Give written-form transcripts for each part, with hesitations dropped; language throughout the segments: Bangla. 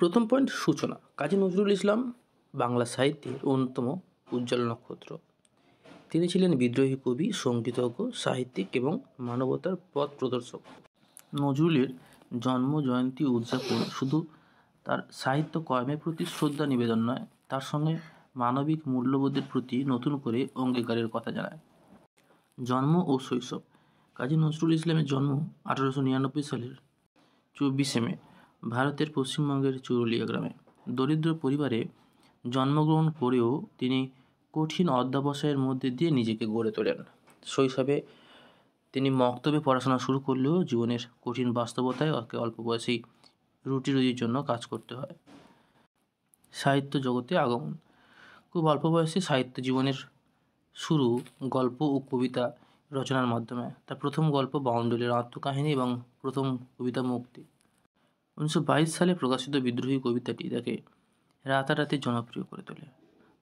প্রথম পয়েন্ট, সূচনা। কাজী নজরুল ইসলাম বাংলা সাহিত্যের অন্যতম উজ্জ্বল নক্ষত্র। তিনি ছিলেন বিদ্রোহী কবি, সঙ্গীতজ্ঞ, সাহিত্যিক এবং মানবতার পথ প্রদর্শক। নজরুলের জন্ম জয়ন্তী উদযাপন শুধু তার সাহিত্য কর্মের প্রতি শ্রদ্ধা নিবেদন নয়, তার সঙ্গে মানবিক মূল্যবোধের প্রতি নতুন করে অঙ্গীকারের কথা জানায়। জন্ম ও শৈশব। কাজী নজরুল ইসলামের জন্ম 1899 সালের 24শে মে ভারতের পশ্চিমবঙ্গের চুরুলিয়া গ্রামে। দরিদ্র পরিবারে জন্মগ্রহণ করেও তিনি কঠিন অধ্যবসায়ের মধ্যে দিয়ে নিজেকে গড়ে তোলেন। শৈশবে তিনি মক্তবে পড়াশোনা শুরু করলেও জীবনের কঠিন বাস্তবতায় ওকে অল্প বয়সেই রুটি রুজির জন্য কাজ করতে হয়। সাহিত্য জগতে আগমন। খুব অল্প বয়সে সাহিত্য জীবনের শুরু গল্প ও কবিতা রচনার মাধ্যমে। তার প্রথম গল্প বাউন্ডুলের আত্মকাহিনী এবং প্রথম কবিতা মুক্তি। 1922 সালে প্রকাশিত বিদ্রোহী কবিতাটি তাকে রাতারাতি জনপ্রিয় করে তোলে।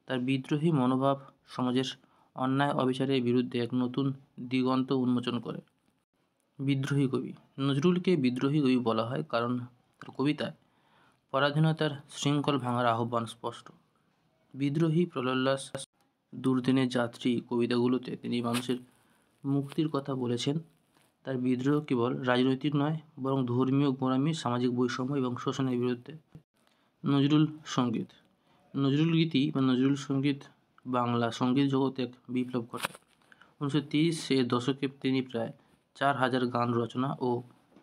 তার বিদ্রোহী মনোভাব সমাজের অন্যায় অবিচারের বিরুদ্ধে এক নতুন দিগন্ত উন্মোচন করে। বিদ্রোহী কবি। নজরুলকে বিদ্রোহী কবি বলা হয় কারণ তার কবিতায় পরাধীনতার শৃঙ্খল ভাঙার আহ্বান স্পষ্ট। বিদ্রোহী, প্রলোল্লাস, দুর্দিনের যাত্রী কবিতাগুলোতে তিনি মানুষের মুক্তির কথা বলেছেন। তার বিদ্রোহ কেবল রাজনৈতিক নয়, বরং ধর্মীয় গোঁড়ামি, সামাজিক বৈষম্য এবং শোষণের বিরুদ্ধে। নজরুল সঙ্গীত। নজরুল গীতি বা নজরুল সঙ্গীত বাংলা সঙ্গীত জগতে এক বিপ্লব ঘটায়। 1930-এর দশকে তিনি প্রায় 4000 গান রচনা ও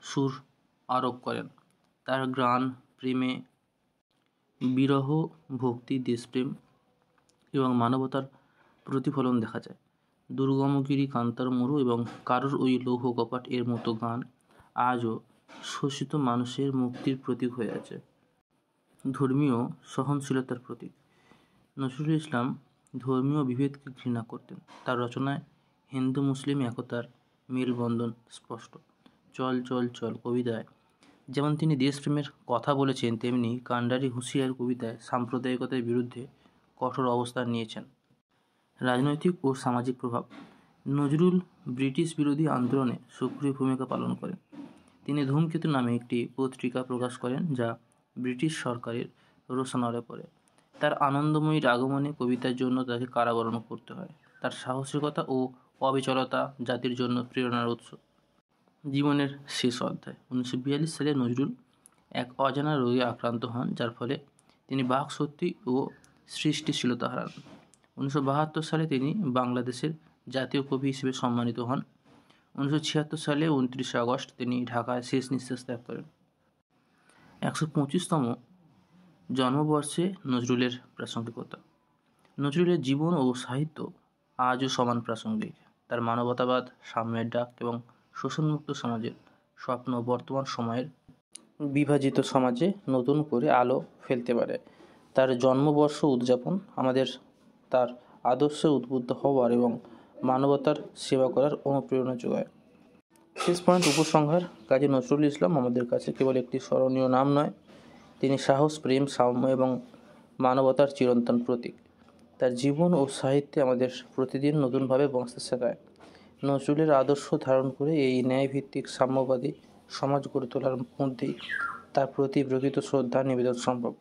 সুর আরোপ করেন। তার গান প্রেমে, বিরহ, ভক্তি, দেশপ্রেম এবং মানবতার প্রতিফলন দেখা যায়। দুর্গমগিরি, কান্তার মরু এবং কারোর ওই লৌহ কপাট এর মতো গান আজও শোষিত মানুষের মুক্তির প্রতীক হয়ে আছে। ধর্মীয় সহনশীলতার প্রতীক। নজরুল ইসলাম ধর্মীয় বিভেদকে ঘৃণা করতেন। তার রচনায় হিন্দু মুসলিম একতার মেলবন্ধন স্পষ্ট। চল চল চল কবিতায় যেমন তিনি দেশপ্রেমের কথা বলেছেন, তেমনি কান্ডারি হুঁশিয়ার কবিতায় সাম্প্রদায়িকতার বিরুদ্ধে কঠোর অবস্থান নিয়েছেন। রাজনৈতিক ও সামাজিক প্রভাব। নজরুল ব্রিটিশ বিরোধী আন্দোলনে সক্রিয় ভূমিকা পালন করেন। তিনি ধূমকেতু নামে একটি পত্রিকা প্রকাশ করেন, যা ব্রিটিশ সরকারের রোষানলে পড়ে। তার আনন্দময়ীর আগমনে কবিতার জন্য তাকে কারাবরণ করতে হয়। তার সাহসিকতা ও অবিচলতা জাতির জন্য প্রেরণার উৎস। জীবনের শেষ অধ্যায়। 1942 সালে নজরুল এক অজানা রোগে আক্রান্ত হন, যার ফলে তিনি বাকশক্তি ও সৃষ্টিশীলতা হারান। 1972 সালে তিনি বাংলাদেশের জাতীয় কবি হিসেবে সম্মানিত হন। 1976 সালে 29শে আগস্ট তিনি ঢাকায় শেষ নিঃশ্বাস ত্যাগ করেন। 125তম জন্মবর্ষে নজরুলের প্রাসঙ্গিকতা। নজরুলের জীবন ও সাহিত্য আজও সমান প্রাসঙ্গিক। তার মানবতাবাদ, সাম্যের ডাক এবং শোষণমুক্ত সমাজের স্বপ্ন বর্তমান সময়ের বিভাজিত সমাজে নতুন করে আলো ফেলতে পারে। তার জন্মবর্ষ উদযাপন আমাদের তার আদর্শে উদ্বুদ্ধ হওয়ার এবং মানবতার সেবা করার অনুপ্রেরণা যোগায়। শেষ পয়েন্ট, উপসংহার। কাজী নজরুল ইসলাম আমাদের কাছে কেবল একটি স্মরণীয় নাম নয়, তিনি সাহস, প্রেম, সাম্য এবং মানবতার চিরন্তন প্রতীক। তার জীবন ও সাহিত্যে আমাদের প্রতিদিন নতুনভাবে বাঁচতে শেখায়। নজরুলের আদর্শ ধারণ করে এই ন্যায়ভিত্তিক সাম্যবাদী সমাজ গড়ে তোলার মধ্যেই তার প্রতি প্রকৃত শ্রদ্ধা নিবেদন সম্ভব।